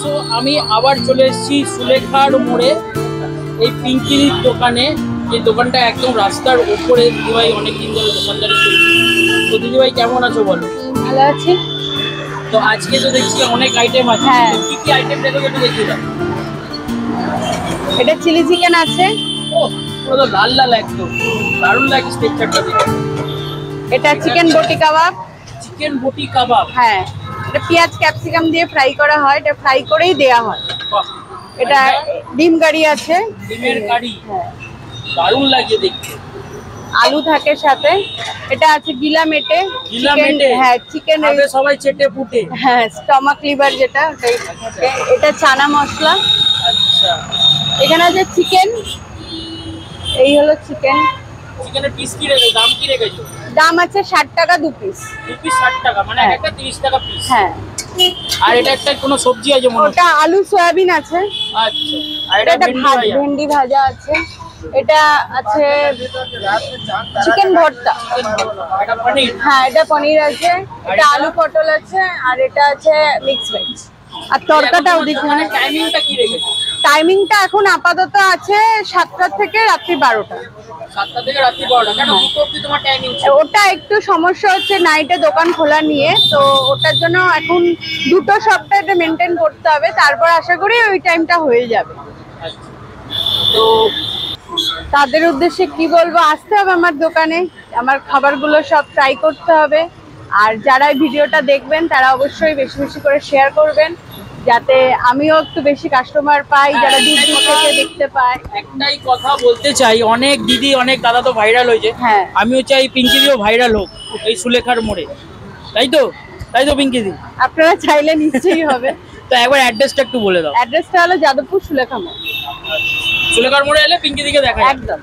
So আমি আবার চলে এসেছি সুলেখার মোড়ে এই পিঙ্কির দোকানে। এই দোকানটা একদম রাস্তার উপরে। দিদিভাই অনেকদিন ধরে দোকানদারি করছি। তো দিদিভাই কেমন আছো বলো? ভালো আছি। তো আজকে তো দেখছি অনেক আইটেম আছে। হ্যাঁ। কি কি আইটেম দেখো একটু দেখিয়ে দাও। এটা চিলি চিকেন আছে। ও পুরো তো লাল লাল একদম, দারুণ লাগে স্ট্রাকচারটা দেখে। এটা চিকেন বটি কাবাব। চিকেন বটি কাবাব। হ্যাঁ, এটা পেঁয়াজ ক্যাপসিকাম দিয়ে ফ্রাই করা হয়, এটা ফ্রাই করেই দেয়া হয়। বাহ, এটা ডিম কারি আছে। ডিমের কারি, হ্যাঁ, দারুণ লাগে দেখতে। আলু থাকে সাথে। এটা আছে গিলা মেটে। গিলা চিকেন, মেটে? হ্যাঁ চিকেন, খাবে সবাই চেটে পুটে। হ্যাঁ স্টমাক লিভার যেটা ওটাই থাকে। এটা চানা মশলা। আচ্ছা, এখানে আছে চিকেন। এই হলো চিকেন। চিকেনের পিস কি রেখে, দাম কি রেখেছো? দাম আছে 60 টাকা 2 পিস। 2 পিস 60 টাকা, মানে হ্যাঁ। একটা 30 টাকা পিস। হ্যাঁ, আর এটা একটা কোনো সবজি আছে মনে হচ্ছে। ওটা আলু সয়াবিন আছে। আচ্ছা, আর এটা এটা ভেন্ডি ভাজা। ভেন্ডি ভাজা আছে। এটা আছে চিকেন ভর্তা। এটা পনির। হ্যাঁ, এটা পনির আছে। এটা আলু পটল আছে। আর এটা আছে মিক্স ভেজ। আর তরকাটা ওদিকে। মানে টাইমিংটা কি রেখেছো? টাইমিংটা এখন আপাতত আছে 7টা থেকে রাত্রি 12টা। 7টা থেকে রাত্রি 12টা। কেন দুটো অবধি তোমার টাইমিং ছিল? ওটা একটু সমস্যা হচ্ছে নাইটে দোকান খোলা নিয়ে, তো ওটার জন্য এখন দুটো সপ্তাহে মেনটেন করতে হবে। তারপর আশা করি ওই টাইমটা হয়ে যাবে। আচ্ছা, তো তাদের উদ্দেশ্যে কি বলবো, আসতে হবে আমার দোকানে, আমার খাবারগুলো সব ট্রাই করতে হবে। আর যারা এই ভিডিওটা দেখবেন তারা অবশ্যই বেশি বেশি করে শেয়ার করবেন, যাতে আমিও একটু বেশি কাস্টমার পাই, যারা দূর দূর থেকে দেখতে পায়। একটাই কথা বলতে চাই, অনেক দিদি অনেক দাদা তো ভাইরাল হয়েছে। হ্যাঁ, আমিও চাই পিঙ্কিদিও ভাইরাল হোক এই সুলেখার মোড়ে। তাই তো? তাই তো পিঙ্কিদি? আপনারা চাইলে নিশ্চয়ই হবে। তো একবার অ্যাড্রেসটা একটু বলে দাও। অ্যাড্রেসটা হলো যাদবপুর সুলেখা মোড়। সুলেখার মোড়ে এলে পিঙ্কিদিকে দেখা যায়। একদম।